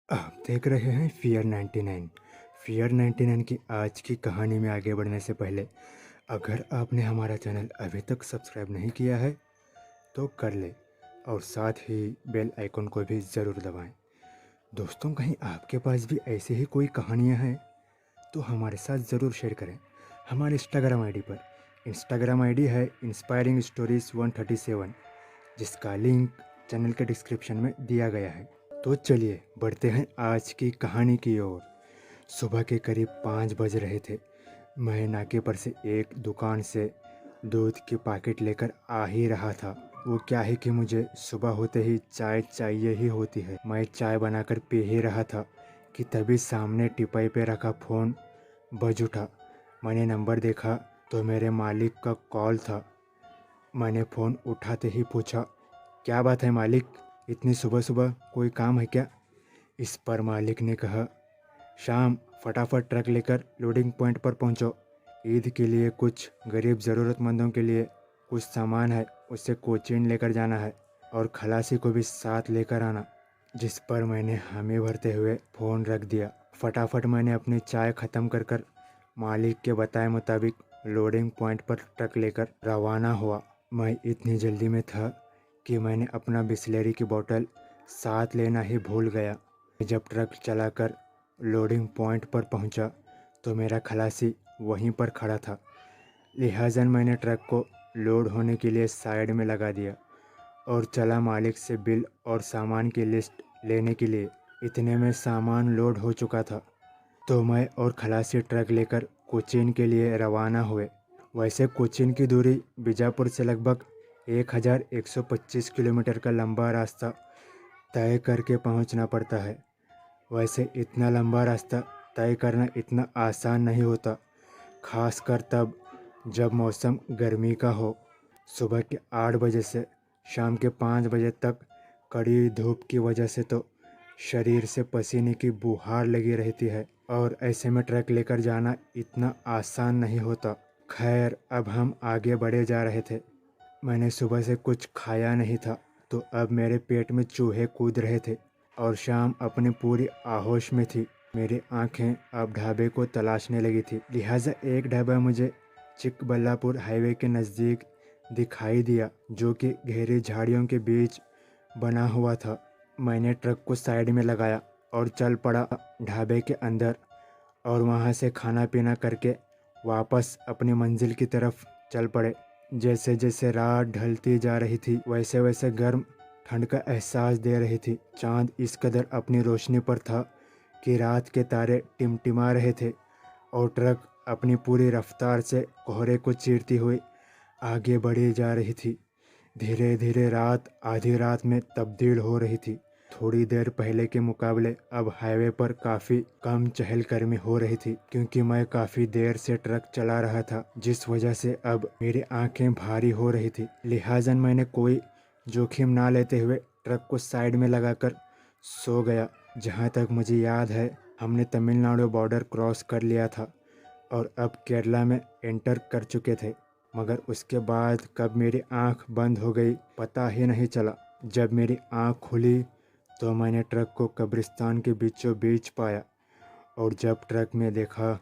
आप देख रहे हैं फियर 99। फियर 99 की आज की कहानी में आगे बढ़ने से पहले अगर आपने हमारा चैनल अभी तक सब्सक्राइब नहीं किया है तो कर ले और साथ ही बेल आइकन को भी ज़रूर दबाएं। दोस्तों, कहीं आपके पास भी ऐसी ही कोई कहानियां हैं तो हमारे साथ ज़रूर शेयर करें हमारे इंस्टाग्राम आईडी पर। इंस्टाग्राम आईडी है इंस्पायरिंग स्टोरीज 137, जिसका लिंक चैनल के डिस्क्रिप्शन में दिया गया है। तो चलिए बढ़ते हैं आज की कहानी की ओर। सुबह के करीब 5 बज रहे थे। मैं नाके पर से एक दुकान से दूध की पैकेट लेकर आ ही रहा था। वो क्या है कि मुझे सुबह होते ही चाय चाहिए ही होती है। मैं चाय बनाकर पी ही रहा था कि तभी सामने टिपाई पे रखा फ़ोन बज उठा। मैंने नंबर देखा तो मेरे मालिक का कॉल था। मैंने फ़ोन उठाते ही पूछा, क्या बात है मालिक, इतनी सुबह सुबह कोई काम है क्या? इस पर मालिक ने कहा, शाम फटाफट ट्रक लेकर लोडिंग पॉइंट पर पहुंचो। ईद के लिए कुछ गरीब ज़रूरतमंदों के लिए कुछ सामान है, उससे कोचीन लेकर जाना है और खलासी को भी साथ लेकर आना। जिस पर मैंने हामी भरते हुए फ़ोन रख दिया। फटाफट मैंने अपनी चाय ख़त्म कर कर मालिक के बताए मुताबिक लोडिंग पॉइंट पर ट्रक लेकर रवाना हुआ। मैं इतनी जल्दी में था कि मैंने अपना बिस्लेरी की बोतल साथ लेना ही भूल गया। जब ट्रक चलाकर लोडिंग पॉइंट पर पहुंचा तो मेरा खलासी वहीं पर खड़ा था। लिहाजन मैंने ट्रक को लोड होने के लिए साइड में लगा दिया और चला मालिक से बिल और सामान की लिस्ट लेने के लिए। इतने में सामान लोड हो चुका था तो मैं और खलासी ट्रक लेकर कोचीन के लिए रवाना हुए। वैसे कोचीन की दूरी बीजापुर से लगभग 1125 किलोमीटर का लंबा रास्ता तय करके पहुंचना पड़ता है। वैसे इतना लंबा रास्ता तय करना इतना आसान नहीं होता, खासकर तब जब मौसम गर्मी का हो। सुबह के 8 बजे से शाम के 5 बजे तक कड़ी धूप की वजह से तो शरीर से पसीने की बूहार लगी रहती है और ऐसे में ट्रक लेकर जाना इतना आसान नहीं होता। खैर, अब हम आगे बढ़े जा रहे थे। मैंने सुबह से कुछ खाया नहीं था तो अब मेरे पेट में चूहे कूद रहे थे और शाम अपनी पूरी आहोश में थी। मेरी आंखें अब ढाबे को तलाशने लगी थी। लिहाजा एक ढाबा मुझे चिकबल्लापुर हाईवे के नज़दीक दिखाई दिया, जो कि गहरी झाड़ियों के बीच बना हुआ था। मैंने ट्रक को साइड में लगाया और चल पड़ा ढाबे के अंदर और वहां से खाना पीना करके वापस अपनी मंजिल की तरफ चल पड़े। जैसे जैसे रात ढलती जा रही थी वैसे वैसे गर्म ठंड का एहसास दे रही थी। चांद इस कदर अपनी रोशनी पर था कि रात के तारे टिमटिमा रहे थे और ट्रक अपनी पूरी रफ्तार से कोहरे को चीरती हुई आगे बढ़ी जा रही थी। धीरे धीरे रात आधी रात में तब्दील हो रही थी। थोड़ी देर पहले के मुकाबले अब हाईवे पर काफ़ी कम चहलकदमी हो रही थी, क्योंकि मैं काफ़ी देर से ट्रक चला रहा था, जिस वजह से अब मेरी आंखें भारी हो रही थी। लिहाजन मैंने कोई जोखिम ना लेते हुए ट्रक को साइड में लगाकर सो गया। जहाँ तक मुझे याद है, हमने तमिलनाडु बॉर्डर क्रॉस कर लिया था और अब केरला में एंटर कर चुके थे, मगर उसके बाद कब मेरी आंख बंद हो गई पता ही नहीं चला। जब मेरी आंख खुली तो मैंने ट्रक को कब्रिस्तान के बीचों बीच पाया और जब ट्रक में देखा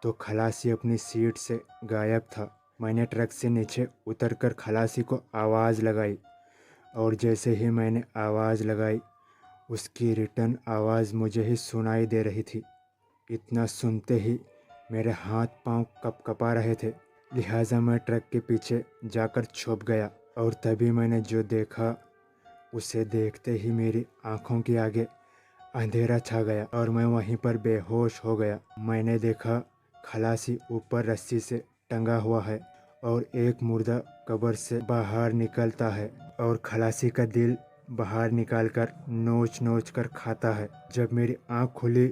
तो खलासी अपनी सीट से गायब था। मैंने ट्रक से नीचे उतरकर खलासी को आवाज़ लगाई और जैसे ही मैंने आवाज़ लगाई उसकी रिटर्न आवाज़ मुझे ही सुनाई दे रही थी। इतना सुनते ही मेरे हाथ पांव कपकपा रहे थे। लिहाजा मैं ट्रक के पीछे जाकर छुप गया और तभी मैंने जो देखा उसे देखते ही मेरी आंखों के आगे अंधेरा छा गया और मैं वहीं पर बेहोश हो गया। मैंने देखा खलासी ऊपर रस्सी से टंगा हुआ है और एक मुर्दा कब्र से बाहर निकलता है और खलासी का दिल बाहर निकालकर नोच नोच कर खाता है। जब मेरी आंख खुली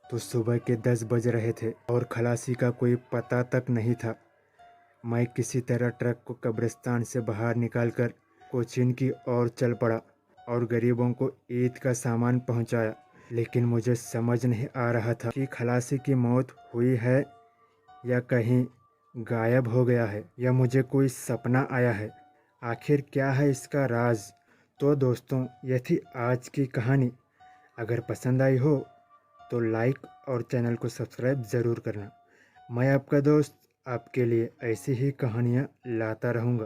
तो सुबह के 10 बज रहे थे और खलासी का कोई पता तक नहीं था। मैं किसी तरह ट्रक को कब्रिस्तान से बाहर निकालकर कोचीन की ओर चल पड़ा और गरीबों को ईद का सामान पहुंचाया। लेकिन मुझे समझ नहीं आ रहा था कि खलासी की मौत हुई है या कहीं गायब हो गया है या मुझे कोई सपना आया है। आखिर क्या है इसका राज? तो दोस्तों, यह थी आज की कहानी। अगर पसंद आई हो तो लाइक और चैनल को सब्सक्राइब ज़रूर करना। मैं आपका दोस्त आपके लिए ऐसी ही कहानियाँ लाता रहूँगा।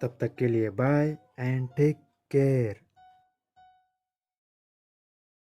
तब तक के लिए बाय एंड टेक केयर।